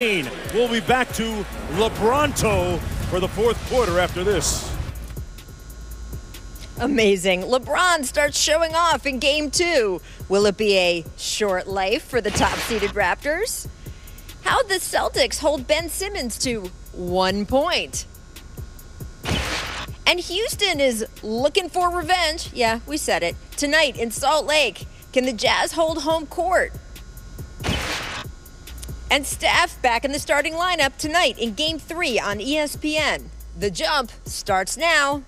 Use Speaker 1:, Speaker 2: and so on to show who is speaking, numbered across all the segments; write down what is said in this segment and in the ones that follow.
Speaker 1: We'll be back to LeBronto for the fourth quarter after this.
Speaker 2: Amazing. LeBron starts showing off in Game 2. Will it be a short life for the top-seeded Raptors? How'd the Celtics hold Ben Simmons to 1 point? And Houston is looking for revenge. Yeah, we said it. Tonight in Salt Lake, can the Jazz hold home court? And Steph back in the starting lineup tonight in Game 3 on ESPN. The Jump starts now.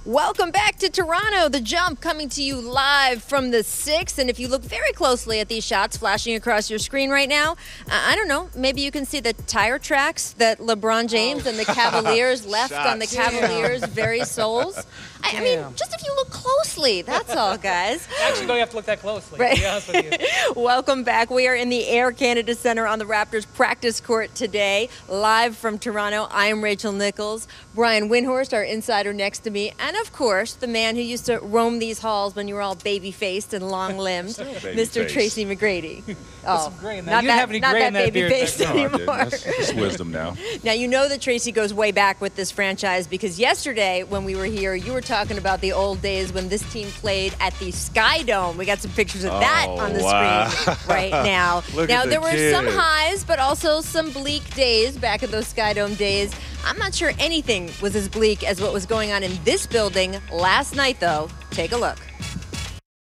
Speaker 2: Welcome back to Toronto. The Jump coming to you live from the 6th. And if you look very closely at these shots flashing across your screen right now, I don't know, maybe you can see the tire tracks that LeBron James and the Cavaliers left on the Cavaliers' very soles. I mean, just if you look closely, that's all, guys.
Speaker 3: Actually, don't have to look that closely,
Speaker 2: right.
Speaker 3: To be honest with you.
Speaker 2: Welcome back. We are in the Air Canada Centre on the Raptors practice court today, live from Toronto. I am Rachel Nichols. Brian Windhorst, our insider next to me, and of course, the man who used to roam these halls when you were all baby-faced and long-limbed, Mr. Tracy McGrady.
Speaker 3: Oh, not that
Speaker 2: baby-faced anymore.
Speaker 4: That's wisdom now.
Speaker 2: Now, you know that Tracy goes way back with this franchise because yesterday when we were here, you were talking about the old days when this team played at the Sky Dome. We got some pictures of that on the screen right now. Now, there were some highs, but also some bleak days back at those Sky Dome days. I'm not sure anything was as bleak as what was going on in this building last night, though. Take a look.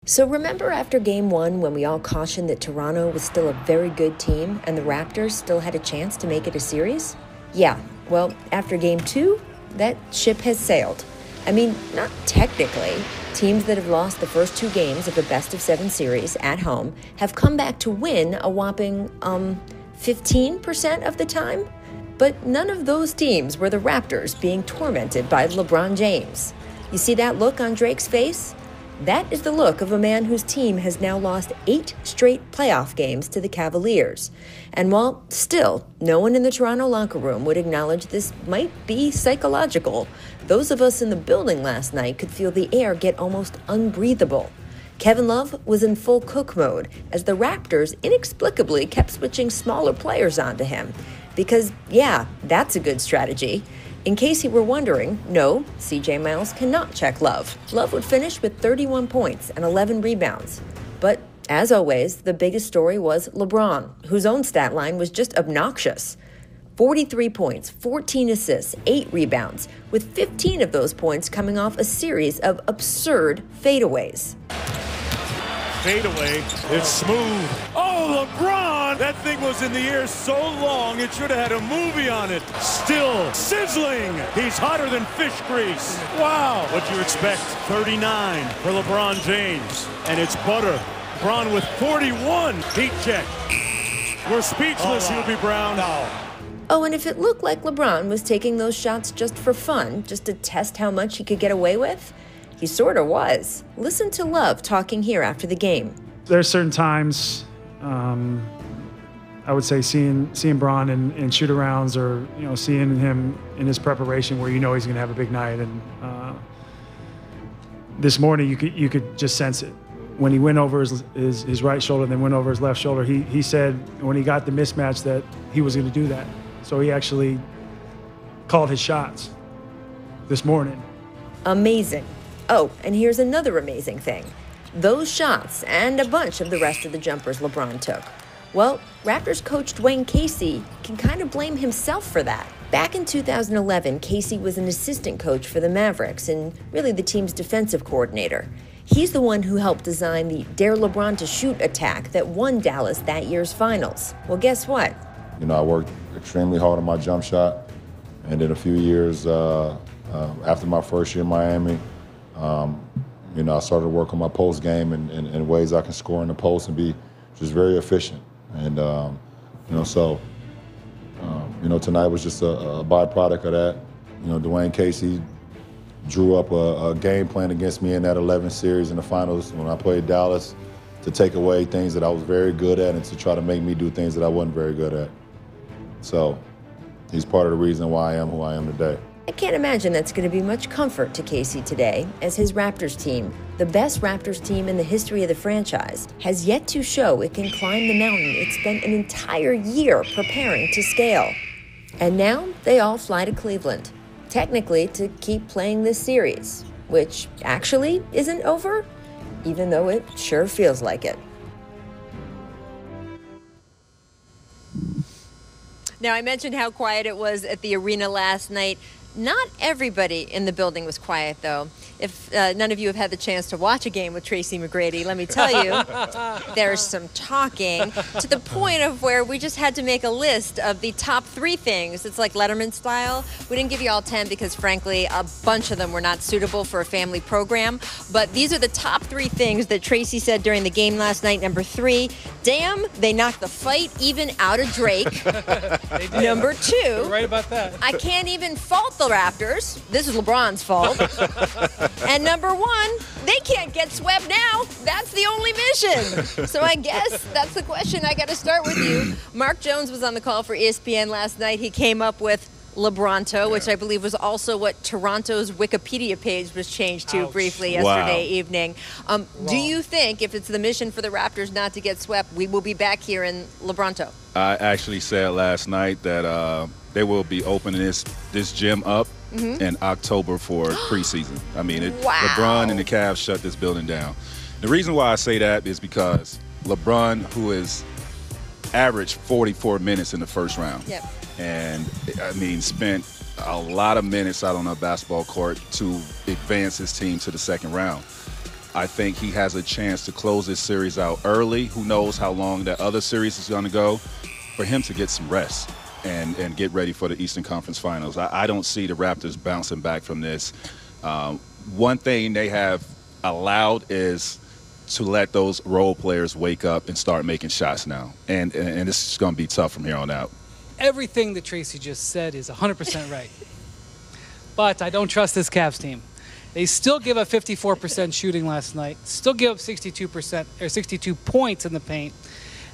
Speaker 2: So remember after Game 1 when we all cautioned that Toronto was still a very good team and the Raptors still had a chance to make it a series? Yeah, well, after Game 2, that ship has sailed. I mean, not technically. Teams that have lost the first 2 games of the best-of-7 series at home have come back to win a whopping, 15% of the time? But none of those teams were the Raptors being tormented by LeBron James. You see that look on Drake's face? That is the look of a man whose team has now lost 8 straight playoff games to the Cavaliers. And while still no one in the Toronto locker room would acknowledge this might be psychological, those of us in the building last night could feel the air get almost unbreathable. Kevin Love was in full cook mode as the Raptors inexplicably kept switching smaller players onto him. Because, yeah, that's a good strategy. In case you were wondering, no, CJ Miles cannot check Love. Love would finish with 31 points and 11 rebounds. But, as always, the biggest story was LeBron, whose own stat line was just obnoxious. 43 points, 14 assists, 8 rebounds, with 15 of those points coming off a series of absurd fadeaways.
Speaker 1: Fadeaway, it's smooth. Oh, LeBron! That thing was in the air so long, it should have had a movie on it. Still sizzling. He's hotter than fish grease. Wow. What'd you expect? 39 for LeBron James. And it's butter. LeBron with 41. Heat check. We're speechless, Hubie Brown. No.
Speaker 2: Oh, and if it looked like LeBron was taking those shots just for fun, just to test how much he could get away with, he sort of was. Listen to Love talking here after the game.
Speaker 5: There are certain times, I would say, seeing Bron in shoot-arounds or seeing him in his preparation where he's going to have a big night. And this morning you could just sense it. When he went over his right shoulder and then went over his left shoulder, he said when he got the mismatch that he was going to do that. So he actually called his shots this morning.
Speaker 2: Amazing. Oh, and here's another amazing thing. Those shots and a bunch of the rest of the jumpers LeBron took. Well, Raptors coach Dwayne Casey can kind of blame himself for that. Back in 2011, Casey was an assistant coach for the Mavericks and really the team's defensive coordinator. He's the one who helped design the Dare LeBron to Shoot attack that won Dallas that year's finals. Well, guess what?
Speaker 4: I worked extremely hard on my jump shot, and in a few years after my first year in Miami, I started to work on my post game and ways I can score in the post and be just very efficient. And, tonight was just a byproduct of that. Dwayne Casey drew up a game plan against me in that 11 series in the finals when I played Dallas to take away things that I was very good at and to try to make me do things that I wasn't very good at. So he's part of the reason why I am who I am today.
Speaker 2: I can't imagine that's going to be much comfort to Casey today, as his Raptors team, the best Raptors team in the history of the franchise, has yet to show it can climb the mountain it spent an entire year preparing to scale. And now they all fly to Cleveland, technically to keep playing this series, which actually isn't over, even though it sure feels like it. Now, I mentioned how quiet it was at the arena last night. Not everybody in the building was quiet, though. If none of you have had the chance to watch a game with Tracy McGrady, let me tell you, there's some talking to the point of where we just had to make a list of the top 3 things. It's like Letterman style. We didn't give you all 10 because, frankly, a bunch of them were not suitable for a family program. But these are the top 3 things that Tracy said during the game last night. Number 3, damn, they knocked the fight even out of Drake. Number 2,
Speaker 3: you're right about that.
Speaker 2: I can't even fault the Raptors. This is LeBron's fault. And number 1, they can't get swept now. That's the only mission. So I guess that's the question. I got to start with you. Mark Jones was on the call for ESPN last night. He came up with LeBronto, which I believe was also what Toronto's Wikipedia page was changed to briefly yesterday evening. Do you think if it's the mission for the Raptors not to get swept, we will be back here in LeBronto?
Speaker 6: I actually said last night that they will be opening this gym up in October for preseason. I mean, LeBron and the Cavs shut this building down. The reason why I say that is because LeBron, who is averaged 44 minutes in the first round, and I mean spent a lot of minutes out on a basketball court to advance his team to the second round. I think he has a chance to close this series out early. Who knows how long that other series is going to go, for him to get some rest and get ready for the Eastern Conference Finals. I don't see the Raptors bouncing back from this. One thing they have allowed is to let those role players wake up and start making shots now. And this is going to be tough from here on out.
Speaker 3: Everything that Tracy just said is 100% right. But I don't trust this Cavs team. They still give up 54% shooting last night, still give up 62% or 62 points in the paint.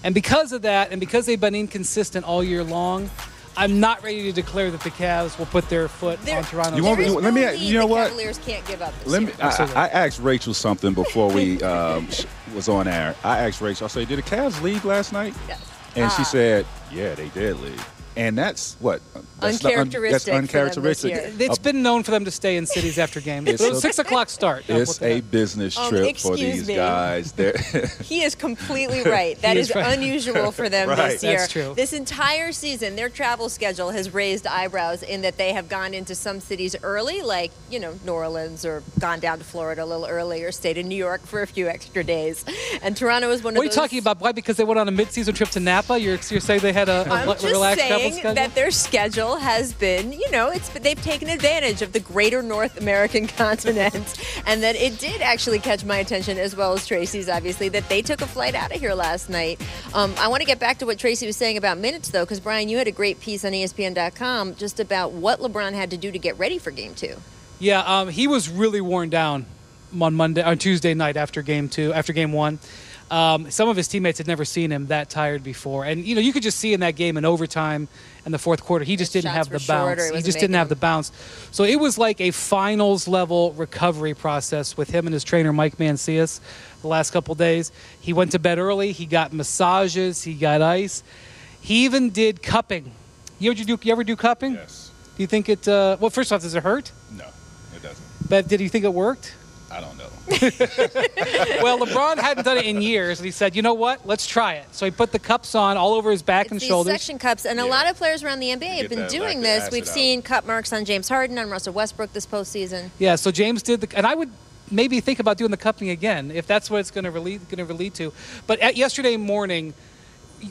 Speaker 3: And because of that, and because they've been inconsistent all year long, I'm not ready to declare that the Cavs will put their foot on Toronto.
Speaker 6: Let me. You know what?
Speaker 2: Cavaliers can't give up this
Speaker 6: I asked Rachel something before we was on air. I asked Rachel. I said, "Did the Cavs leave last night?"
Speaker 2: Yes.
Speaker 6: And she said, "Yeah, they did leave." And that's what?
Speaker 2: Uncharacteristic.
Speaker 6: That's uncharacteristic.
Speaker 3: It's been known for them to stay in cities after games. It's a 6 o'clock start.
Speaker 6: It's a business trip for these guys.
Speaker 2: He is completely right. That is unusual for them this year.
Speaker 3: That's true.
Speaker 2: This entire season, their travel schedule has raised eyebrows in that they have gone into some cities early, like, you know, New Orleans, or gone down to Florida a little early, or stayed in New York for a few extra days. And Toronto is one of those.
Speaker 3: What are you talking about? Why? Because they went on a mid-season trip to Napa? You're saying they had a relaxed travel schedule?
Speaker 2: That their schedule has been, you know, they've taken advantage of the greater North American continent, and that it did actually catch my attention, as well as Tracy's, obviously, that they took a flight out of here last night. I want to get back to what Tracy was saying about minutes, though, because, Brian, you had a great piece on ESPN.com just about what LeBron had to do to get ready for Game 2.
Speaker 3: Yeah, he was really worn down on Tuesday night after Game 1. Some of his teammates had never seen him that tired before. And, you know, you could just see in that game in overtime and the fourth quarter, he just didn't have the bounce. He just didn't have the bounce. So it was like a finals-level recovery process with him and his trainer, Mike Mancias, the last couple days. He went to bed early. He got massages. He got ice. He even did cupping. You ever do cupping?
Speaker 6: Yes.
Speaker 3: Do you think it well, first off, does it hurt?
Speaker 6: No, it doesn't.
Speaker 3: But did you think it worked?
Speaker 6: I don't know.
Speaker 3: Well, LeBron hadn't done it in years, and he said, you know what, let's try it. So he put the cups on all over his back and shoulders.
Speaker 2: These suction cups, and a lot of players around the NBA have been doing this. We've seen cup marks on James Harden, on Russell Westbrook this postseason.
Speaker 3: Yeah, so James did and I would maybe think about doing the cupping again if that's what it's going to lead to. But yesterday morning,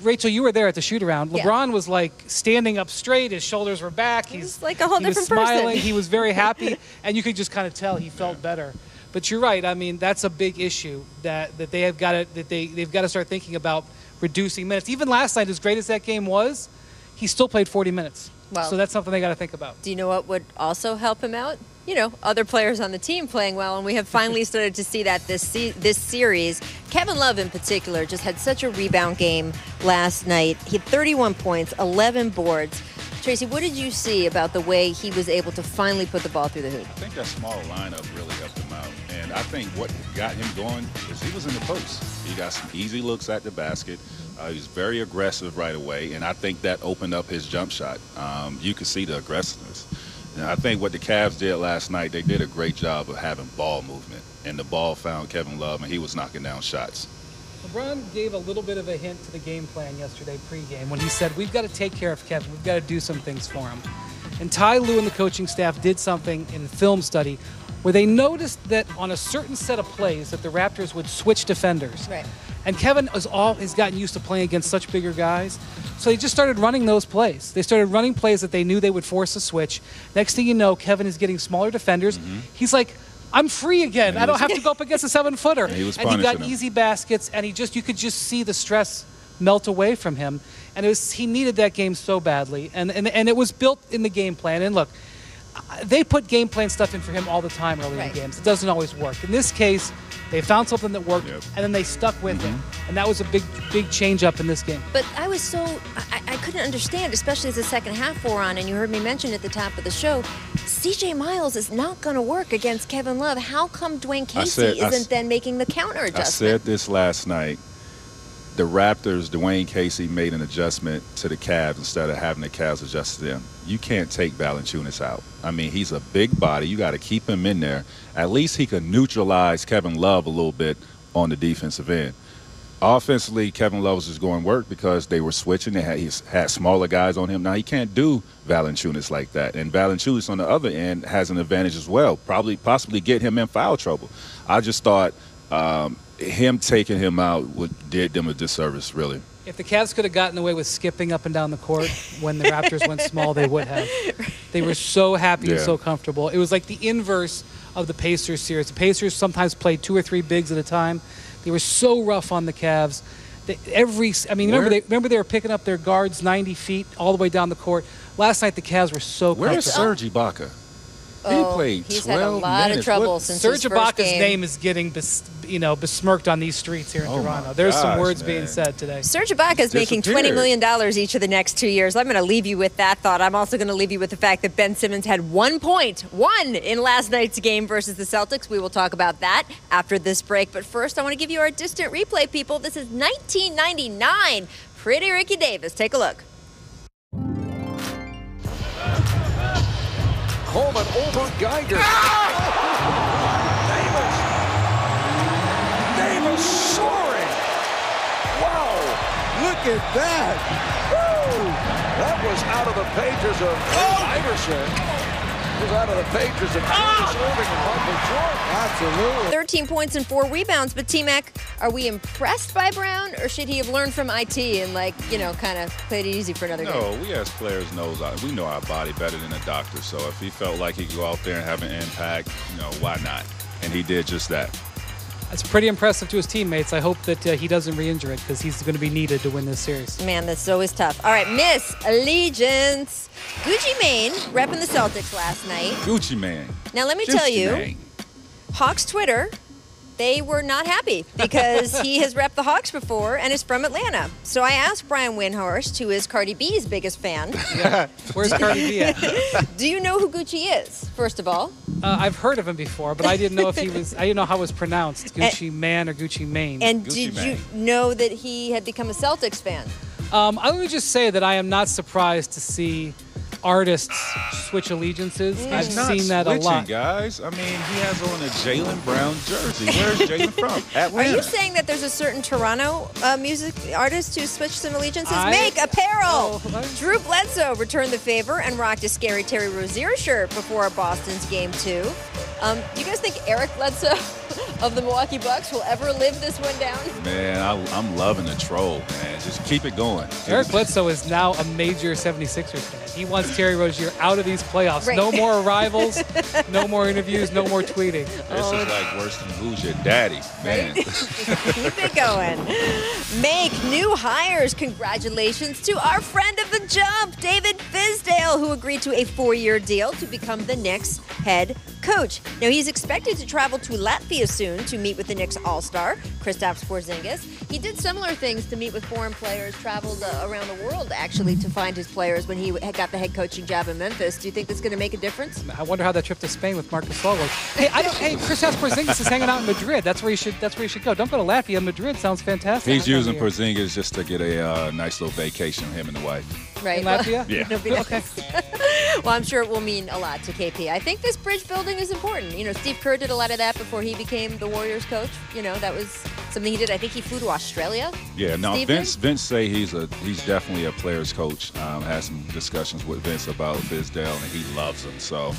Speaker 3: Rachel, you were there at the shoot-around. LeBron was like standing up straight. His shoulders were back.
Speaker 2: He's like a whole different
Speaker 3: smiling.
Speaker 2: person.
Speaker 3: He was very happy, and you could just kind of tell he felt better. But you're right. I mean, that's a big issue that they've got to start thinking about reducing minutes. Even last night, as great as that game was, he still played 40 minutes.
Speaker 2: Well,
Speaker 3: so that's something they got to think about.
Speaker 2: Do you know what would also help him out? You know, other players on the team playing well, and we have finally started to see that this series. Kevin Love, in particular, just had such a rebound game last night. He had 31 points, 11 boards. Tracy, what did you see about the way he was able to finally put the ball through the hoop?
Speaker 6: I think that small lineup really helped him out. And I think what got him going is he was in the post. He got some easy looks at the basket. He was very aggressive right away, and I think that opened up his jump shot. You could see the aggressiveness. And I think what the Cavs did last night, they did a great job of having ball movement. And the ball found Kevin Love, and he was knocking down shots.
Speaker 3: LeBron gave a little bit of a hint to the game plan yesterday pregame when he said, we've got to take care of Kevin. We've got to do some things for him. And Ty Lue and the coaching staff did something in film study where they noticed that on a certain set of plays that the Raptors would switch defenders.
Speaker 2: Right.
Speaker 3: And Kevin has gotten used to playing against such bigger guys. So they just started running those plays. They started running plays that they knew they would force a switch. Next thing you know, Kevin is getting smaller defenders. He's like, I'm free again. I don't have to go up against a 7-footer.
Speaker 6: And he
Speaker 3: got easy baskets, and you could just see the stress melt away from him. And he needed that game so badly. And it was built in the game plan. And look, they put game plan stuff in for him all the time early in games. It doesn't always work. In this case, they found something that worked, and then they stuck with it. And that was a big change up in this game.
Speaker 2: But I was I couldn't understand, especially as the second half wore on, and you heard me mention at the top of the show, C.J. Miles is not going to work against Kevin Love. How come Dwayne Casey isn't then making the counter adjustment?
Speaker 6: I said this last night. The Raptors, Dwayne Casey made an adjustment to the Cavs instead of having the Cavs adjust to them. You can't take Valanciunas out. I mean, he's a big body. You got to keep him in there. At least he can neutralize Kevin Love a little bit on the defensive end. Offensively, Kevin Love was just going to work because they were switching. He had smaller guys on him. Now, he can't do Valanciunas like that. And Valanciunas on the other end has an advantage as well, possibly get him in foul trouble. I just thought him taking him out did them a disservice, really.
Speaker 3: If the Cavs could have gotten away with skipping up and down the court when the Raptors went small, they would have. They were so happy and so comfortable. It was like the inverse of the Pacers series. The Pacers sometimes played 2 or 3 bigs at a time. They were so rough on the Cavs. Remember they were picking up their guards 90 feet all the way down the court. Last night the Cavs were so comfortable.
Speaker 6: Where's Serge Ibaka? He played 12
Speaker 2: he's had a lot of trouble since
Speaker 3: Serge
Speaker 2: his first
Speaker 3: Ibaka's
Speaker 2: game.
Speaker 3: name is getting besmirked on these streets here in Toronto. There's some words being said today.
Speaker 2: Serge Ibaka is making $20 million each of the next 2 years. I'm going to leave you with that thought. I'm also going to leave you with the fact that Ben Simmons had 1 point, in last night's game versus the Celtics. We will talk about that after this break. But first, I want to give you our distant replay, people. This is 1999. Pretty Ricky Davis. Take a look.
Speaker 7: Coleman over Geiger. Davis soaring. Wow. Look at that. Woo. That was out of the pages of Iverson. Was out of the pages of Davis Irving and Michael Jordan. Absolutely.
Speaker 2: 13 points and 4 rebounds. But T-Mac, are we impressed by Brown, or should he have learned from IT and kind of played it easy for another game?
Speaker 6: No, we as players we know our body better than a doctor. So if he felt like he could go out there and have an impact, why not? And he did just that.
Speaker 3: That's pretty impressive to his teammates. I hope that he doesn't re-injure it because he's going to be needed to win this series.
Speaker 2: Man, this is always tough. All right, Miss Allegiance. Gucci Mane repping the Celtics last night.
Speaker 6: Gucci Mane.
Speaker 2: Now, let me tell you, Hawks Twitter, they were not happy because he has repped the Hawks before and is from Atlanta. So I asked Brian Windhorst, who is Cardi B's biggest fan.
Speaker 3: Where's Cardi B at?
Speaker 2: Do you know who Gucci is, first of all?
Speaker 3: I've heard of him before, but I didn't know I didn't know how it was pronounced. Gucci Man or Gucci Mane.
Speaker 2: And did you know that he had become a Celtics fan?
Speaker 3: Let me just say that I am not surprised to see artists switch allegiances. I've seen that a lot.
Speaker 6: Guys. I mean, he has on a Jaylen Brown jersey. Where's Jaylen from? Atlanta.
Speaker 2: Are you saying that there's a certain Toronto music artist who switched some allegiances? Make apparel! Drew Bledsoe returned the favor and rocked a Scary Terry Rozier shirt before Boston's Game 2. Do you guys think Eric Bledsoe of the Milwaukee Bucks will ever live this one down?
Speaker 6: Man, I'm loving the troll, man. Just keep it going.
Speaker 3: Eric Bledsoe is now a major 76ers fan. He wants Terry Rozier out of these playoffs.
Speaker 2: Right.
Speaker 3: No more arrivals, no more interviews, no more tweeting.
Speaker 6: This is like worse than Who's Your Daddy, man.
Speaker 2: Keep it going. Make new hires. Congratulations to our friend of the jump, David Fizdale, who agreed to a 4-year deal to become the Knicks head coach. Now, he's expected to travel to Latvia soon to meet with the Knicks All-Star, Kristaps Porzingis. He did similar things to meet with foreign players, traveled around the world, actually, to find his players when he got the head coaching job in Memphis. Do you think that's going to make a difference?
Speaker 3: I wonder how that trip to Spain with Marcus Gasol was. Hey, Kristaps Porzingis is hanging out in Madrid. That's where you should go. Don't go to Latvia. Madrid sounds fantastic.
Speaker 6: He's using Porzingis just to get a nice little vacation, him and the wife.
Speaker 2: Right.
Speaker 3: In Latvia?
Speaker 6: Yeah.
Speaker 3: Okay.
Speaker 2: Well, I'm sure it will mean a lot to KP. I think this bridge building is important. You know, Steve Kerr did a lot of that before he became the Warriors coach. You know, that was something he did. I think he flew to Australia.
Speaker 6: Yeah, no,
Speaker 2: Steve
Speaker 6: Vince say he's definitely a player's coach. Had some discussions with Vince about Fizdale, and he loves him. So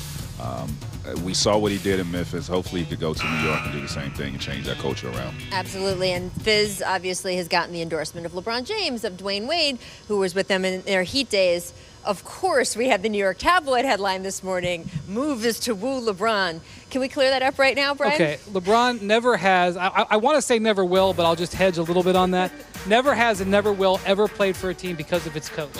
Speaker 6: we saw what he did in Memphis. Hopefully he could go to New York and do the same thing and change that culture around.
Speaker 2: Absolutely. And Fizz obviously has gotten the endorsement of LeBron James, of Dwayne Wade, who was with them in their Heat days. Of course, we had the New York tabloid headline this morning, "Move is to woo LeBron." Can we clear that up right now, Brian?
Speaker 3: Okay, LeBron never has, I want to say never will, but I'll just hedge a little bit on that. Never has and never will ever played for a team because of its coach.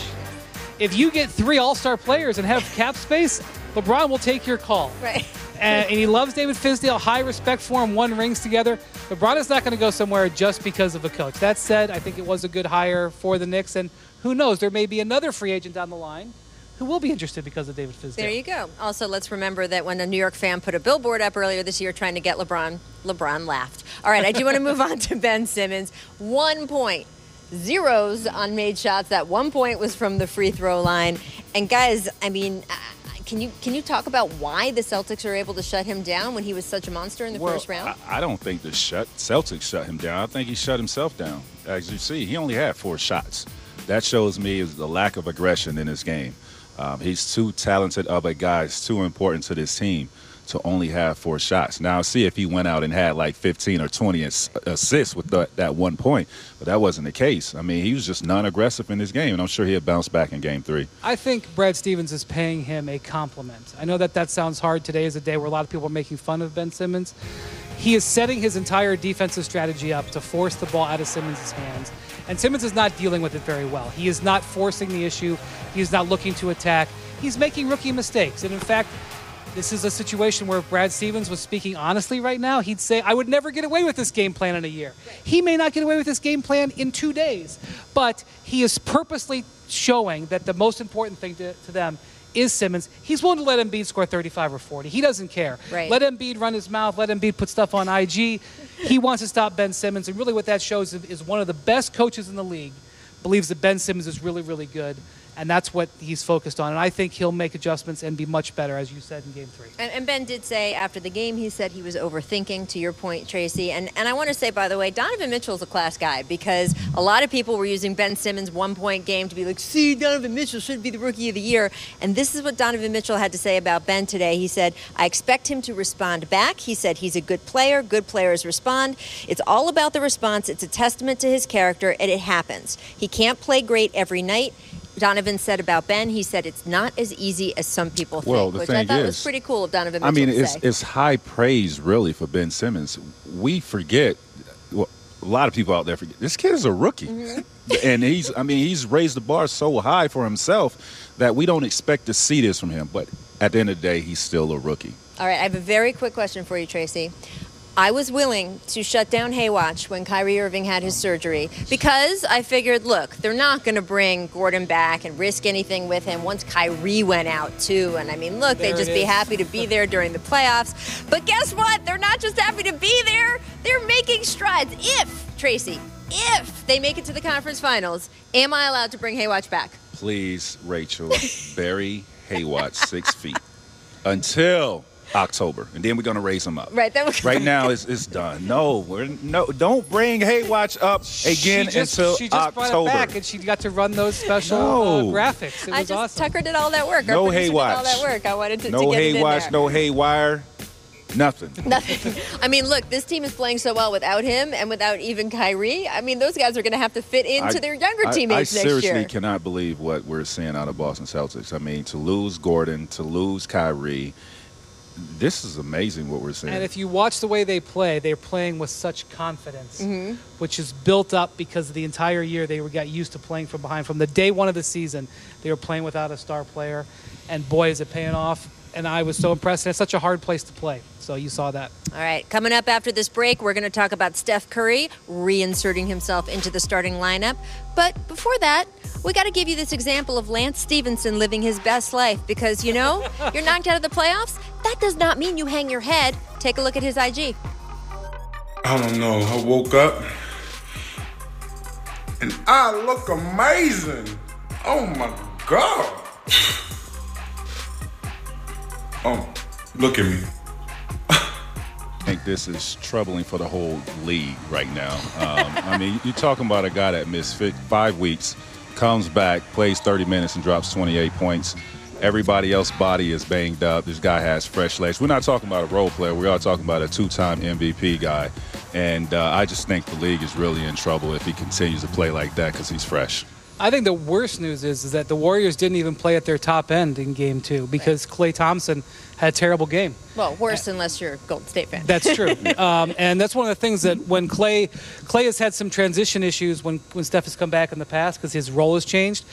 Speaker 3: If you get 3 all-star players and have cap space, LeBron will take your call.
Speaker 2: Right.
Speaker 3: And he loves David Fizdale, high respect for him, won rings together. LeBron is not going to go somewhere just because of a coach. That said, I think it was a good hire for the Knicks, and who knows, there may be another free agent down the line who will be interested because of David Fizdale.
Speaker 2: There you go. Also, let's remember that when a New York fan put a billboard up earlier this year trying to get LeBron, LeBron laughed. All right, I do want to move on to Ben Simmons. 1 point. Zeros on made shots. That 1 point was from the free throw line. And guys, I mean, can you talk about why the Celtics are able to shut him down when he was such a monster in the first round?
Speaker 6: I don't think the Celtics shut him down. I think he shut himself down. As you see, he only had 4 shots. That shows me the lack of aggression in his game. He's too talented of a guy. It's too important to this team to only have 4 shots. Now, see if he went out and had like 15 or 20 assists with that 1 point, but that wasn't the case. I mean, he was just non-aggressive in this game, and I'm sure he'll bounce back in Game 3.
Speaker 3: I think Brad Stevens is paying him a compliment. I know that sounds hard. Today is a day where a lot of people are making fun of Ben Simmons. He is setting his entire defensive strategy up to force the ball out of Simmons' hands. And Simmons is not dealing with it very well. He is not forcing the issue. He is not looking to attack. He's making rookie mistakes. And in fact, this is a situation where if Brad Stevens was speaking honestly right now, he'd say, I would never get away with this game plan in a year. He may not get away with this game plan in 2 days, but he is purposely showing that the most important thing to them is Simmons. He's willing to let Embiid score 35 or 40. He doesn't care.
Speaker 2: Right.
Speaker 3: Let Embiid run his mouth. Let Embiid put stuff on IG. He wants to stop Ben Simmons, and really what that shows is one of the best coaches in the league believes that Ben Simmons is really, really good, and that's what he's focused on. And I think he'll make adjustments and be much better, as you said, in Game 3.
Speaker 2: And Ben did say after the game, he said he was overthinking, to your point, Tracy. And I want to say, by the way, Donovan Mitchell's a class guy, because a lot of people were using Ben Simmons' 1 point game to be like, see, Donovan Mitchell should be the Rookie of the Year. And this is what Donovan Mitchell had to say about Ben today. He said, I expect him to respond back. He said he's a good player. Good players respond. It's all about the response. It's a testament to his character, and it happens. He can't play great every night. Donovan said about Ben, he said it's not as easy as some people think, which I thought was pretty cool of Donovan Mitchell to say.
Speaker 6: It's high praise, really, for Ben Simmons. We forget, well, a lot of people out there forget, this kid is a rookie. And he's raised the bar so high for himself that we don't expect to see this from him. But at the end of the day, he's still a rookie.
Speaker 2: All right, I have a very quick question for you, Tracy. I was willing to shut down Haywatch when Kyrie Irving had his surgery because I figured, look, they're not going to bring Gordon back and risk anything with him once Kyrie went out, too. And, I mean, look, they'd just be happy to be there during the playoffs. But guess what? They're not just happy to be there. They're making strides. If they make it to the conference finals, am I allowed to bring Haywatch back?
Speaker 6: Please, Rachel, bury Haywatch 6 feet until October, and then we're going to raise him up.
Speaker 2: Right.
Speaker 6: Right now, it's done. No, don't bring Haywatch up again until
Speaker 3: she just
Speaker 6: October.
Speaker 3: Brought it back, and she got to run those special graphics. It was awesome.
Speaker 2: Tucker did all that work.
Speaker 6: No Haywatch.
Speaker 2: All that work. I wanted to
Speaker 6: no
Speaker 2: get it in
Speaker 6: Haywatch,
Speaker 2: there.
Speaker 6: no Haywire, nothing.
Speaker 2: Nothing. I mean, look, this team is playing so well without him and without even Kyrie. I mean, those guys are going to have to fit into their younger teammates next year.
Speaker 6: I seriously cannot believe what we're seeing out of Boston Celtics. I mean, to lose Gordon, to lose Kyrie, this is amazing what we're seeing.
Speaker 3: And if you watch the way they play, they're playing with such confidence, which is built up because the entire year they got used to playing from behind. From the day one of the season, they were playing without a star player, and boy, is it paying off. and I was so impressed. And it's such a hard place to play. So you saw that.
Speaker 2: All right, coming up after this break, we're going to talk about Steph Curry reinserting himself into the starting lineup. But before that, we got to give you this example of Lance Stevenson living his best life because, you're knocked out of the playoffs. That does not mean you hang your head. Take a look at his IG.
Speaker 8: I don't know. I woke up and I look amazing. Oh my God. Oh, look at me.
Speaker 6: I think this is troubling for the whole league right now. I mean, you're talking about a guy that missed 5 weeks, comes back, plays 30 minutes, and drops 28 points. Everybody else's body is banged up. This guy has fresh legs. We're not talking about a role player. We are talking about a 2-time MVP guy. And I just think the league is really in trouble if he continues to play like that because he's fresh.
Speaker 3: I think the worst news is that the Warriors didn't even play at their top end in Game 2 because Klay Thompson had a terrible game.
Speaker 2: Well, worse unless you're a Golden State fan.
Speaker 3: That's true. And that's one of the things that when Klay has had some transition issues when Steph has come back in the past because his role has changed.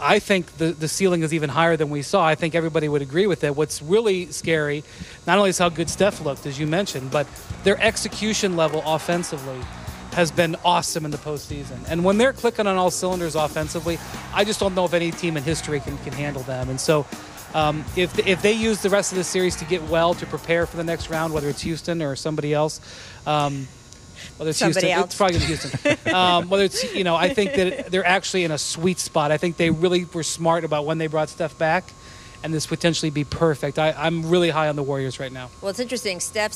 Speaker 3: I think the ceiling is even higher than we saw. I think everybody would agree with that. What's really scary, not only is how good Steph looked, as you mentioned, but their execution level offensively has been awesome in the postseason. And when they're clicking on all cylinders offensively, I just don't know if any team in history can handle them. And so if they use the rest of the series to get well, to prepare for the next round, whether it's Houston or somebody else, whether it's
Speaker 2: somebody
Speaker 3: Houston,
Speaker 2: else.
Speaker 3: it's probably going to be Houston. Whether it's, I think that they're actually in a sweet spot. I think they really were smart about when they brought Steph back, and this potentially be perfect. I'm really high on the Warriors right now.
Speaker 2: Well, it's interesting. Steph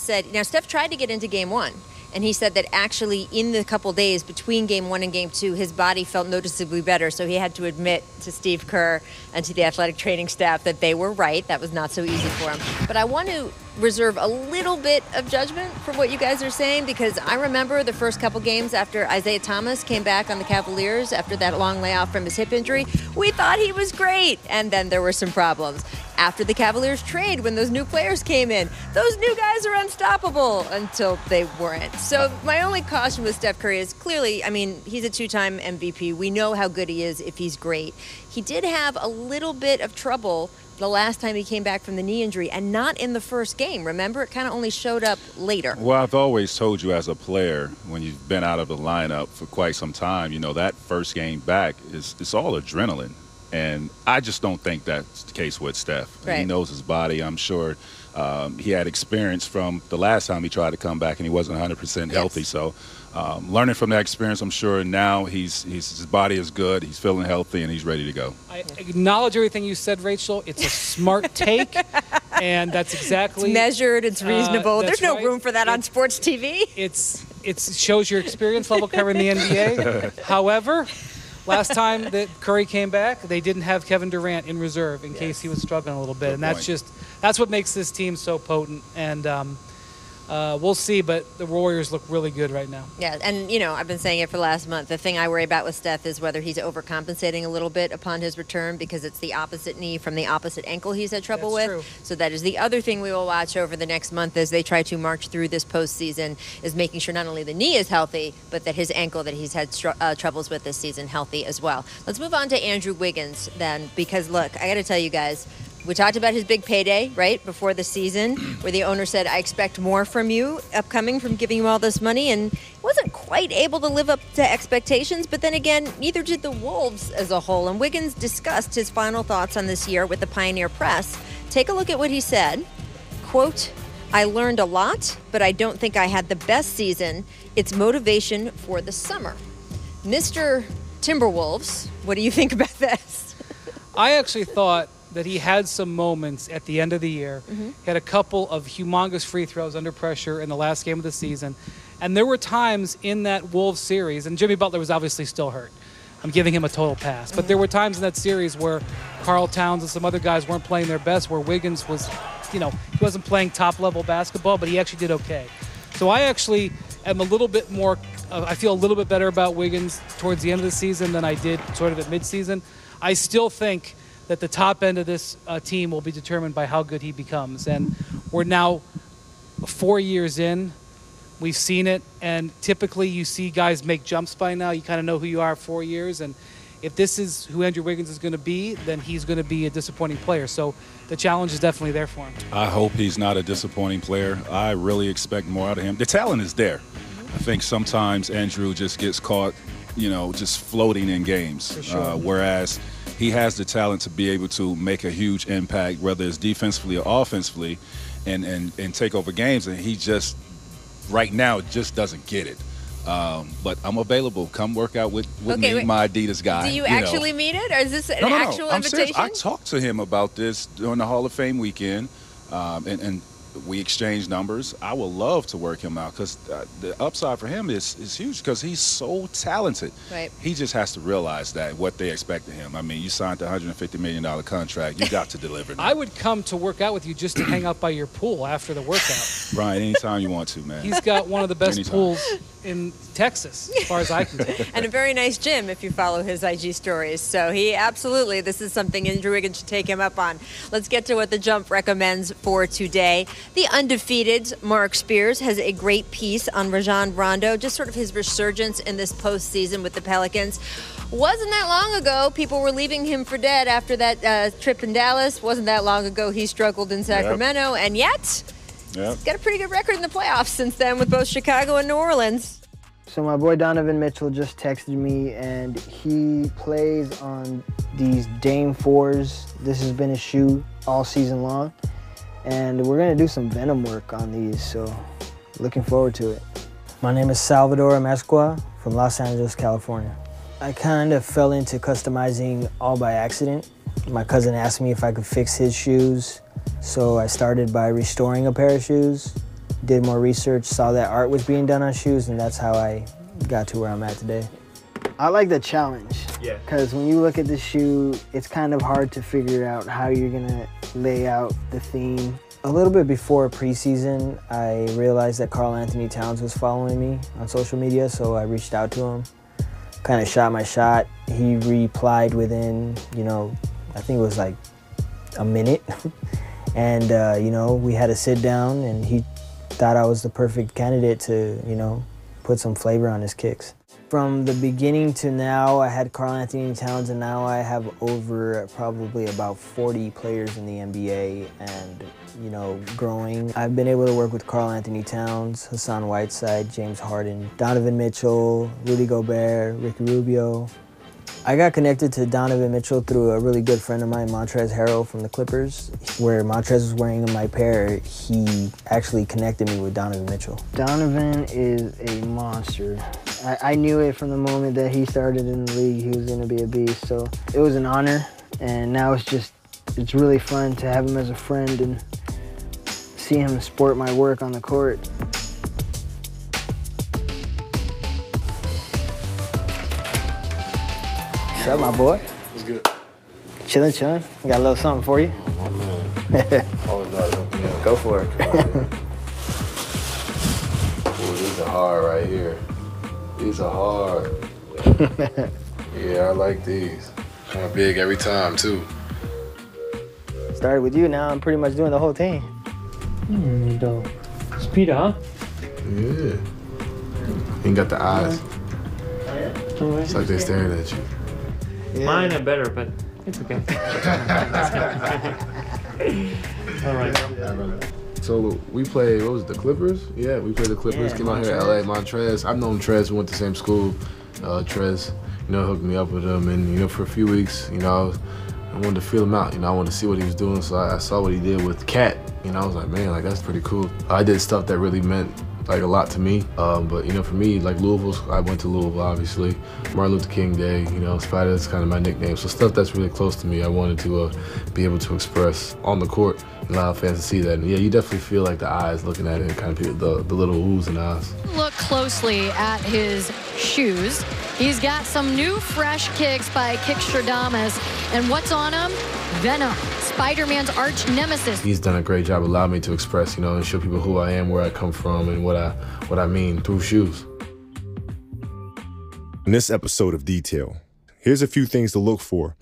Speaker 2: tried to get into Game 1. And he said that actually in the couple days between Game 1 and Game 2, his body felt noticeably better. So he had to admit to Steve Kerr and to the athletic training staff that they were right. That was not so easy for him. But I want to reserve a little bit of judgment for what you guys are saying because I remember the first couple games after Isaiah Thomas came back on the Cavaliers after that long layoff from his hip injury. We thought he was great. And then there were some problems. After the Cavaliers trade, when those new players came in, those new guys are unstoppable until they weren't. So my only caution with Steph Curry is clearly, he's a 2-time MVP. We know how good he is if he's great. He did have a little bit of trouble the last time he came back from the knee injury, and not in the first game. Remember, it kind of only showed up later.
Speaker 6: Well, I've always told you as a player, when you've been out of the lineup for quite some time, that first game back it's all adrenaline. And I just don't think that's the case with Steph.
Speaker 2: Right.
Speaker 6: He knows his body. I'm sure he had experience from the last time he tried to come back and he wasn't 100% healthy.
Speaker 2: Yes.
Speaker 6: So learning from that experience, I'm sure now his body is good, he's feeling healthy, and he's ready to go.
Speaker 3: I acknowledge everything you said, Rachel. It's a smart take, and that's exactly...
Speaker 2: It's measured, it's reasonable. There's no room for that on sports TV.
Speaker 3: It shows your experience level covering the NBA. However... Last time that Curry came back, they didn't have Kevin Durant in reserve in case he was struggling a little bit. And that's what makes this team so potent. And we'll see, but the Warriors look really good right now.
Speaker 2: Yeah, and, I've been saying it for the last month. The thing I worry about with Steph is whether he's overcompensating a little bit upon his return because it's the opposite knee from the opposite ankle he's had trouble with.
Speaker 3: True.
Speaker 2: So that is the other thing we will watch over the next month as they try to march through this postseason is making sure not only the knee is healthy, but that his ankle that he's had troubles with this season healthy as well. Let's move on to Andrew Wiggins then because, look, I got to tell you guys, we talked about his big payday, right, before the season, where the owner said, I expect more from you upcoming from giving you all this money, and wasn't quite able to live up to expectations, but then again, neither did the Wolves as a whole. And Wiggins discussed his final thoughts on this year with the Pioneer Press. Take a look at what he said. Quote, I learned a lot, but I don't think I had the best season. It's motivation for the summer. Mr. Timberwolves, what do you think about this?
Speaker 3: I actually thought that he had some moments at the end of the year. He had a couple of humongous free throws under pressure in the last game of the season. And there were times in that Wolves series, and Jimmy Butler was obviously still hurt. I'm giving him a total pass. But there were times in that series where Karl Towns and some other guys weren't playing their best, where Wiggins was, he wasn't playing top-level basketball, but he actually did okay. So I actually am a little bit more, I feel a little bit better about Wiggins towards the end of the season than I did sort of at midseason. I still think that the top end of this team will be determined by how good he becomes. And we're now 4 years in. We've seen it. And typically you see guys make jumps by now. You kind of know who you are 4 years. And if this is who Andrew Wiggins is going to be, then he's going to be a disappointing player. So the challenge is definitely there for him.
Speaker 6: I hope he's not a disappointing player. I really expect more out of him. The talent is there. I think sometimes Andrew just gets caught, just floating in games.
Speaker 3: For sure.
Speaker 6: Whereas he has the talent to be able to make a huge impact, whether it's defensively or offensively, and take over games. And he just, right now, just doesn't get it. But I'm available. Come work out with me, my Adidas guy.
Speaker 2: Do you actually mean it, or is this an actual
Speaker 6: I'm
Speaker 2: invitation?
Speaker 6: serious. I talked to him about this during the Hall of Fame weekend, and we exchanged numbers. I would love to work him out because the upside for him is huge because he's so talented.
Speaker 2: Right.
Speaker 6: He just has to realize that what they expect of him. I mean, you signed a $150 million contract. You got to deliver now.
Speaker 3: I would come to work out with you just to hang out by your pool after the workout.
Speaker 6: Brian, anytime you want to, man.
Speaker 3: He's got one of the best
Speaker 6: Anytime.
Speaker 3: pools in Texas, as far as I can tell.
Speaker 2: And a very nice gym if you follow his IG stories. So this is something Andrew Wiggins should take him up on. Let's get to what the Jump recommends for today. The undefeated Mark Spears has a great piece on Rajon Rondo, just sort of his resurgence in this postseason with the Pelicans. Wasn't that long ago people were leaving him for dead after that trip in Dallas. Wasn't that long ago he struggled in Sacramento. Yep. And yet, he's got a pretty good record in the playoffs since then with both Chicago and New Orleans.
Speaker 9: So my boy Donovan Mitchell just texted me, and he plays on these Dame 4s. This has been his shoe all season long. And we're going to do some Venom work on these, so looking forward to it. My name is Salvador Amezcua from Los Angeles, California. I kind of fell into customizing all by accident. My cousin asked me if I could fix his shoes, so I started by restoring a pair of shoes, did more research, saw that art was being done on shoes, and that's how I got to where I'm at today. I like the challenge, because when you look at the shoe, it's kind of hard to figure out how you're gonna lay out the theme. A little bit before preseason, I realized that Karl Anthony Towns was following me on social media, so I reached out to him, kind of shot my shot. He replied within, I think it was like a minute. And, we had a sit down, and he thought I was the perfect candidate to, put some flavor on his kicks. From the beginning to now, I had Karl Anthony Towns, and now I have over probably about 40 players in the NBA and, growing. I've been able to work with Karl Anthony Towns, Hassan Whiteside, James Harden, Donovan Mitchell, Rudy Gobert, Ricky Rubio. I got connected to Donovan Mitchell through a really good friend of mine, Montrezl Harrell from the Clippers. Where Montrezl was wearing my pair, he actually connected me with Donovan Mitchell. Donovan is a monster. I knew it from the moment that he started in the league. He was going to be a beast, so it was an honor. And now it's really fun to have him as a friend and see him sport my work on the court. What's up, my boy?
Speaker 10: What's good?
Speaker 9: Chillin'. I got a little something for you.
Speaker 10: Oh, man. Always got something.
Speaker 9: Go for it.
Speaker 10: Ooh, these are hard right here. These are hard. Yeah, I like these. Kind of big every time, too.
Speaker 9: Started with you, now I'm pretty much doing the whole thing.
Speaker 11: Dope. Speed, huh?
Speaker 10: Yeah. Ain't got the eyes. It's like they're staring at you.
Speaker 11: Yeah. Mine are better, but it's okay. All right.
Speaker 10: So we played, what was it, the Clippers? Yeah, we played the Clippers, came out here to LA, Montrez. I've known Trez, we went to the same school. Trez, hooked me up with him, and, for a few weeks, I wanted to feel him out, I wanted to see what he was doing, so I saw what he did with Cat, I was like, man, that's pretty cool. I did stuff that really meant, a lot to me, but, for me, Louisville, I went to Louisville, obviously. Martin Luther King Day, Spider is kind of my nickname, so stuff that's really close to me, I wanted to be able to express on the court, and allow fans to see that. And yeah, you definitely feel like the eyes looking at it, and kind of the little oohs and ahs.
Speaker 12: Look closely at his shoes. He's got some new fresh kicks by Kickstradamus, and what's on them? Venom, Spider-Man's arch nemesis.
Speaker 10: He's done a great job allowing me to express, and show people who I am, where I come from, and what I mean through shoes.
Speaker 13: In this episode of Detail, here's a few things to look for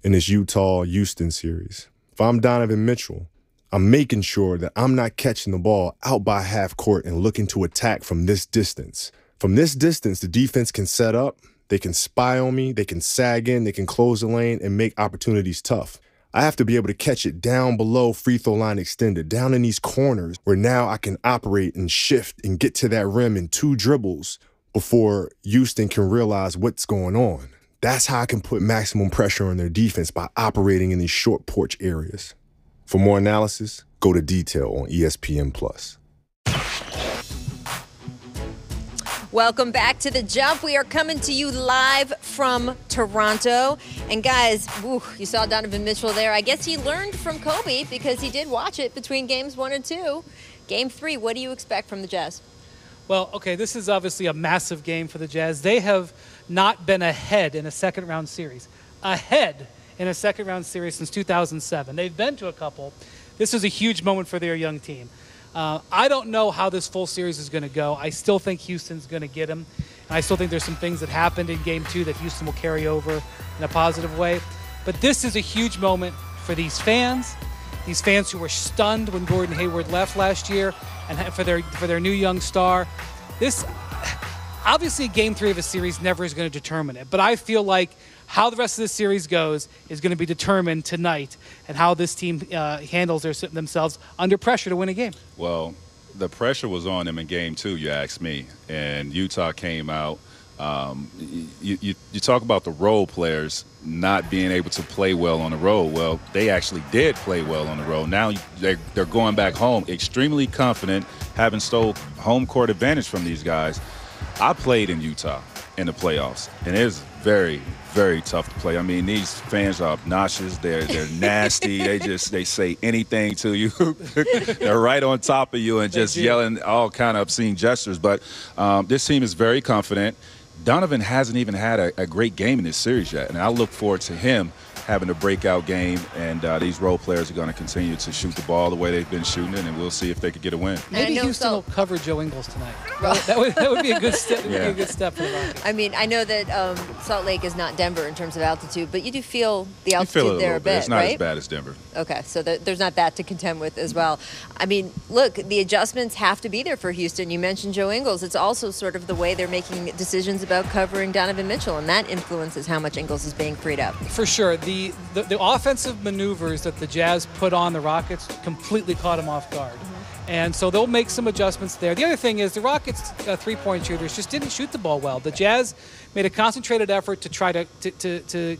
Speaker 13: in this Utah-Houston series. If I'm Donovan Mitchell, I'm making sure that I'm not catching the ball out by half court and looking to attack from this distance. From this distance, the defense can set up They can spy on me, they can sag in, they can close the lane and make opportunities tough. I have to be able to catch it down below free throw line extended, down in these corners where now I can operate and shift and get to that rim in 2 dribbles before Houston can realize what's going on. That's how I can put maximum pressure on their defense, by operating in these short porch areas. For more analysis, go to Detail on ESPN+.
Speaker 2: Welcome back to The Jump. We are coming to you live from Toronto. And guys, you saw Donovan Mitchell there. I guess he learned from Kobe because he did watch it between games 1 and 2. Game 3, what do you expect from the Jazz?
Speaker 3: Well, okay, this is obviously a massive game for the Jazz. They have not been ahead in a second-round series. Ahead in a second-round series since 2007. They've been to a couple. This is a huge moment for their young team. I don't know how this full series is going to go. I still think Houston's going to get him. And I still think there's some things that happened in Game 2 that Houston will carry over in a positive way. But this is a huge moment for these fans who were stunned when Gordon Hayward left last year, and for their new young star. This, obviously, Game 3 of a series never is going to determine it. But I feel like how the rest of this series goes is going to be determined tonight, and how this team handles themselves under pressure to win a game.
Speaker 6: Well, the pressure was on them in Game 2, you asked me, and Utah came out. You talk about the role players not being able to play well on the road. Well, they actually did play well on the road. Now they're going back home extremely confident, having stole home court advantage from these guys. I played in Utah in the playoffs, and it was very, very tough to play. I mean, these fans are obnoxious. They're nasty. They say anything to you. They're right on top of you and just yelling all kind of obscene gestures. But this team is very confident. Donovan hasn't even had a great game in this series yet, and I look forward to him having a breakout game, and these role players are going to continue to shoot the ball the way they've been shooting it, and we'll see if they can get a win.
Speaker 3: Maybe Houston will cover Joe Ingles tonight. That would be a good step. Be a good step for the Rockets.
Speaker 2: I mean, I know that Salt Lake is not Denver in terms of altitude, but you do feel the altitude there a bit,
Speaker 6: It's not
Speaker 2: right?
Speaker 6: as bad as Denver.
Speaker 2: Okay, so there's not that to contend with as well. I mean, look, the adjustments have to be there for Houston. You mentioned Joe Ingles. It's also sort of the way they're making decisions about covering Donovan Mitchell, and that influences how much Ingles is being freed up.
Speaker 3: For sure. The offensive maneuvers that the Jazz put on the Rockets completely caught them off guard. And so they'll make some adjustments there. The other thing is the Rockets' three-point shooters just didn't shoot the ball well. The Jazz made a concentrated effort to try to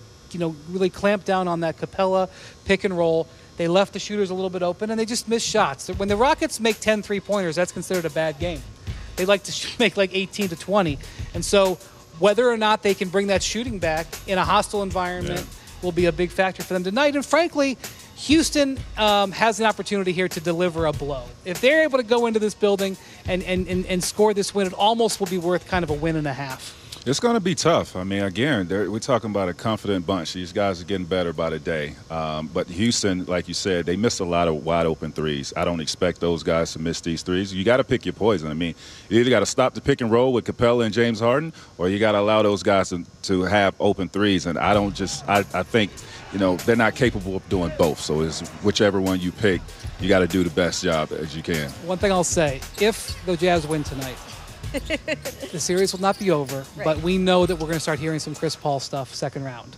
Speaker 3: really clamp down on that Capella pick and roll. They left the shooters a little bit open, and they just missed shots. When the Rockets make 10 three-pointers, that's considered a bad game. They like to make like 18 to 20. And so whether or not they can bring that shooting back in a hostile environment will be a big factor for them tonight. And frankly, Houston has an opportunity here to deliver a blow. If they're able to go into this building and score this win, it almost will be worth kind of a win and a half.
Speaker 6: It's going to be tough. I mean, again, we're talking about a confident bunch. These guys are getting better by the day. But Houston, like you said, they missed a lot of wide-open threes. I don't expect those guys to miss these threes. You got to pick your poison. I mean, you either got to stop the pick and roll with Capella and James Harden, or you got to allow those guys to have open threes. And I think, they're not capable of doing both. So it's whichever one you pick, you got to do the best job as you can.
Speaker 3: One thing I'll say, if the Jazz win tonight, the series will not be over, but we know that we're going to start hearing some Chris Paul stuff second round.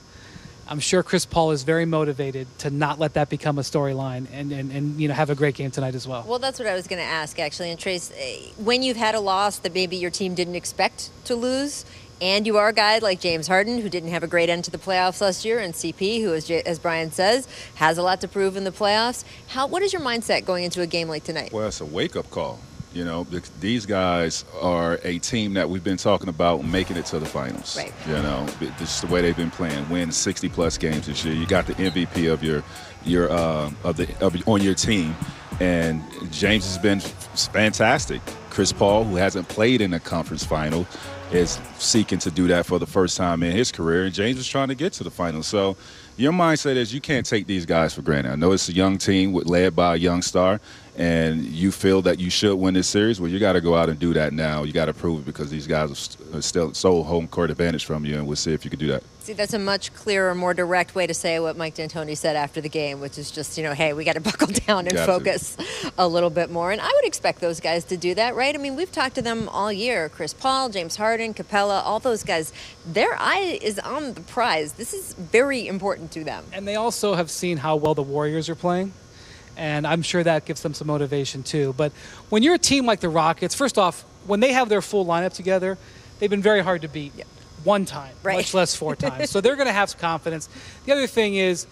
Speaker 3: I'm sure Chris Paul is very motivated to not let that become a storyline and have a great game tonight as well.
Speaker 2: Well, that's what I was going to ask, actually. And Trace, when you've had a loss that maybe your team didn't expect to lose, and you are a guy like James Harden, who didn't have a great end to the playoffs last year, and CP, who, as Brian says, has a lot to prove in the playoffs. What is your mindset going into a game like tonight?
Speaker 6: Well, it's a wake-up call. These guys are a team that we've been talking about making it to the finals.
Speaker 2: Right.
Speaker 6: This is the way they've been playing, win 60-plus games this year. You got the MVP on your team, and James has been fantastic. Chris Paul, who hasn't played in a conference final, is seeking to do that for the first time in his career, and James is trying to get to the finals. So your mindset is you can't take these guys for granted. I know it's a young team led by a young star, and you feel that you should win this series, well, you got to go out and do that now. You got to prove it because these guys are still so home court advantage from you, and we'll see if you can do that.
Speaker 2: See, that's a much clearer, more direct way to say what Mike D'Antoni said after the game, which is just, hey, we got to buckle down and focus a little bit more. And I would expect those guys to do that, right? I mean, we've talked to them all year. Chris Paul, James Harden, Capella, all those guys, their eye is on the prize. This is very important to them.
Speaker 3: And they also have seen how well the Warriors are playing. And I'm sure that gives them some motivation too. But when you're a team like the Rockets, first off, when they have their full lineup together, they've been very hard to beat. Yep. One time, much less 4 times. So they're going to have some confidence. The other thing is,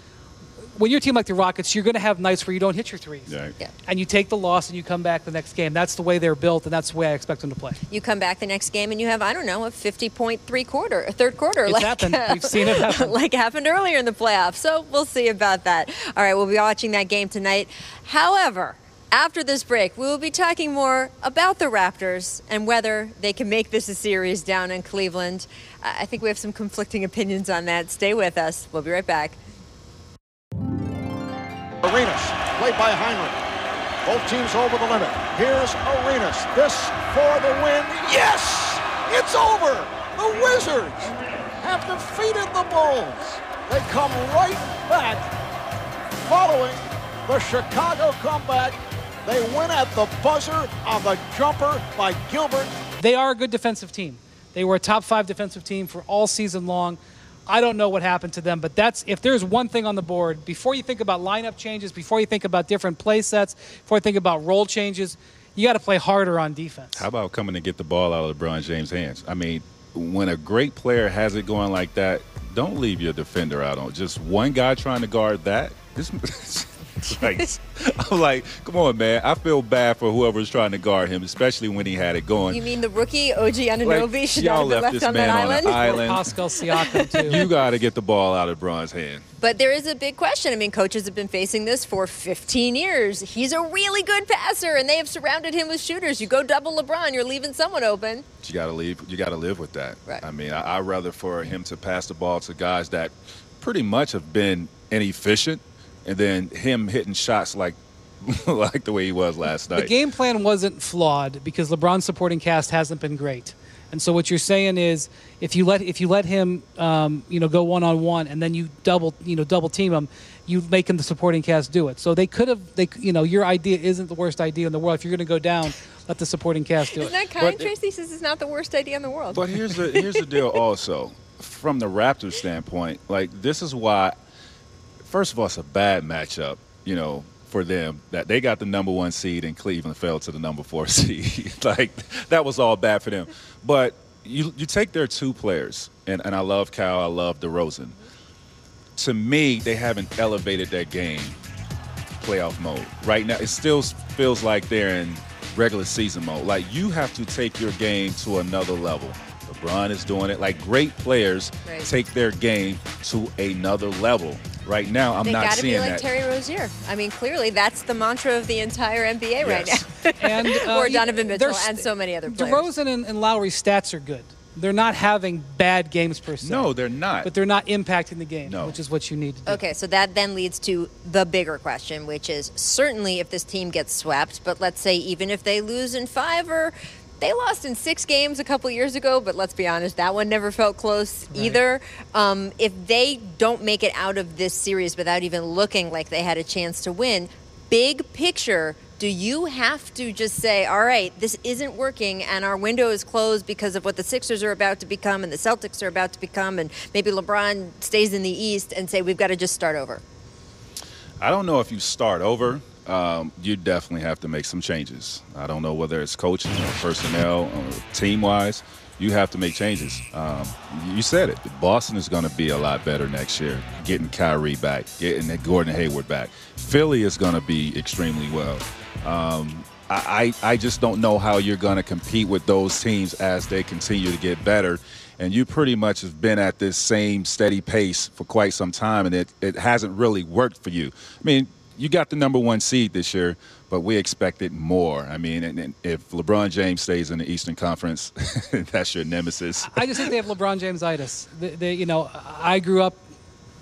Speaker 3: when you're a team like the Rockets, you're going to have nights where you don't hit your threes.
Speaker 6: Right.
Speaker 2: Yeah.
Speaker 3: And you take the loss and you come back the next game. That's the way they're built, and that's the way I expect them to play.
Speaker 2: You come back the next game and you have, I don't know, a 50-point third quarter.
Speaker 3: It's happened. We've seen it happen.
Speaker 2: Like happened earlier in the playoffs. So we'll see about that. All right, we'll be watching that game tonight. However, after this break, we will be talking more about the Raptors and whether they can make this a series down in Cleveland. I think we have some conflicting opinions on that. Stay with us. We'll be right back.
Speaker 7: Arenas, played by Heinrich. Both teams over the limit. Here's Arenas. This for the win. Yes! It's over! The Wizards have defeated the Bulls. They come right back following the Chicago comeback. They win at the buzzer on the jumper by Gilbert.
Speaker 3: They are a good defensive team. They were a top 5 defensive team for all season long. I don't know what happened to them, but if there's one thing on the board, before you think about lineup changes, before you think about different play sets, before you think about role changes, you got to play harder on defense.
Speaker 6: How about coming to get the ball out of LeBron James' hands? I mean, when a great player has it going like that, don't leave your defender out on just one guy trying to guard that. I'm like, come on, man. I feel bad for whoever's trying to guard him, especially when he had it going.
Speaker 2: You mean the rookie, OG Anunoby, should not have been left on that island?
Speaker 3: Pascal Siakam, too.
Speaker 6: You got to get the ball out of LeBron's hand.
Speaker 2: But there is a big question. I mean, coaches have been facing this for 15 years. He's a really good passer, and they have surrounded him with shooters. You go double LeBron, you're leaving someone open.
Speaker 6: You got to leave. You got to live with that.
Speaker 2: Right.
Speaker 6: I mean, I'd rather for him to pass the ball to guys that pretty much have been inefficient, and then him hitting shots like the way he was last night.
Speaker 3: The game plan wasn't flawed because LeBron's supporting cast hasn't been great. And so what you're saying is, if you let him, go one-on-one, and then you double team him, you make him the supporting cast do it. So they could have, your idea isn't the worst idea in the world. If you're going to go down, let the supporting cast do it.
Speaker 2: Isn't that kind? Tracy says it's not the worst idea in the world.
Speaker 6: But here's the deal also. From the Raptors standpoint, this is why, first of all, it's a bad matchup, for them, that they got the number 1 seed and Cleveland fell to the number 4 seed. That was all bad for them. But you take their 2 players, and I love Cal, I love DeRozan. To me, they haven't elevated their game playoff mode. Right now, it still feels like they're in regular season mode. You have to take your game to another level. LeBron is doing it. Great players take their game to another level. Right now, I'm not seeing that.
Speaker 2: They got to be like Terry Rozier. I mean, clearly, that's the mantra of the entire NBA right now.
Speaker 3: And,
Speaker 2: or Donovan Mitchell and so many other players.
Speaker 3: DeRozan and Lowry's stats are good. They're not having bad games per se.
Speaker 6: No, they're not.
Speaker 3: But they're not impacting the game, which is what you need to do.
Speaker 2: Okay, so that then leads to the bigger question, which is certainly if this team gets swept, but let's say even if they lose in 5 or they lost in 6 games a couple years ago, but let's be honest, that one never felt close either. If they don't make it out of this series without even looking like they had a chance to win, big picture, do you have to just say, all right, this isn't working and our window is closed because of what the Sixers are about to become and the Celtics are about to become, and maybe LeBron stays in the East, and say we've got to just start over?
Speaker 6: I don't know if you start over. You definitely have to make some changes. I don't know whether it's coaching or personnel or team-wise. You have to make changes. You said it. Boston is going to be a lot better next year, getting Kyrie back, getting Gordon Hayward back. Philly is going to be extremely well. I just don't know how you're going to compete with those teams as they continue to get better. And you pretty much have been at this same steady pace for quite some time, and it hasn't really worked for you. I mean, you got the number 1 seed this year, but we expected more. I mean, and if LeBron James stays in the Eastern Conference, that's your nemesis.
Speaker 3: I just think they have LeBron James-itis. I grew up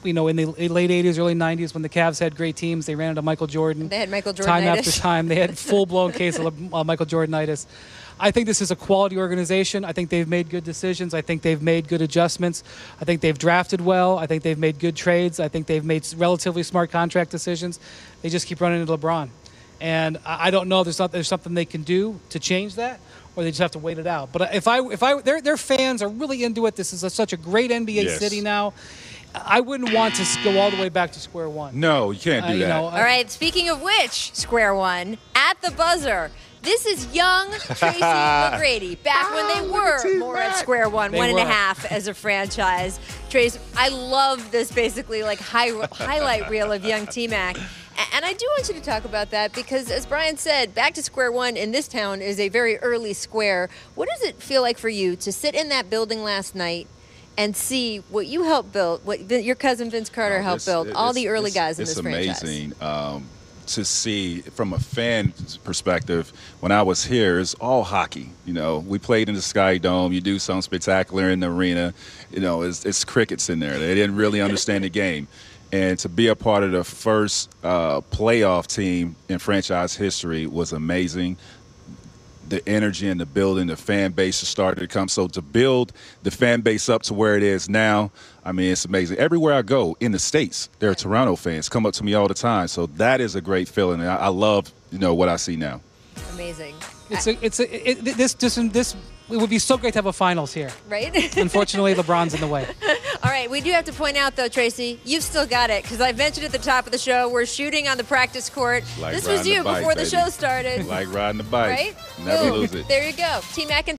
Speaker 3: in the late 80s, early 90s, when the Cavs had great teams, they ran into Michael Jordan.
Speaker 2: They had Michael Jordanitis.
Speaker 3: Time after time. They had full-blown case of Michael Jordanitis. I think this is a quality organization. I think they've made good decisions. I think they've made good adjustments. I think they've drafted well. I think they've made good trades. I think they've made relatively smart contract decisions. They just keep running into LeBron. And I don't know if there's something they can do to change that, or they just have to wait it out. But their fans are really into it. This is such a great NBA city now. I wouldn't want to go all the way back to square one.
Speaker 6: No, you can't do that.
Speaker 2: All right, speaking of which, square one, at the buzzer, this is young Tracy McGrady, back when they were more at square one,
Speaker 3: They
Speaker 2: 1.5 as a franchise. Trace, I love this basically like highlight reel of young T-Mac. And I do want you to talk about that because, as Brian said, back to square one in this town is a very early square. What does it feel like for you to sit in that building last night and see what you helped build, what your cousin Vince Carter helped build, all the early guys in this franchise?
Speaker 6: It's amazing to see from a fan perspective. When I was here, it's all hockey. We played in the Sky Dome. You do something spectacular in the arena. It's crickets in there. They didn't really understand the game. And to be a part of the first playoff team in franchise history was amazing. The energy in the building, the fan base has started to come. So to build the fan base up to where it is now, I mean, it's amazing. Everywhere I go in the States, there are Toronto fans come up to me all the time. So that is a great feeling. And I love, what I see now.
Speaker 2: Amazing.
Speaker 3: It would be so great to have a finals here.
Speaker 2: Right?
Speaker 3: Unfortunately, LeBron's in the way.
Speaker 2: All right, we do have to point out, though, Tracy, you've still got it, because I mentioned at the top of the show, we're shooting on the practice court.
Speaker 6: Like
Speaker 2: this was you
Speaker 6: bike,
Speaker 2: before the
Speaker 6: baby.
Speaker 2: show started.
Speaker 6: Like riding the bike.
Speaker 2: Right?
Speaker 6: Never
Speaker 2: Boom.
Speaker 6: lose it.
Speaker 2: There you go. T-Mac and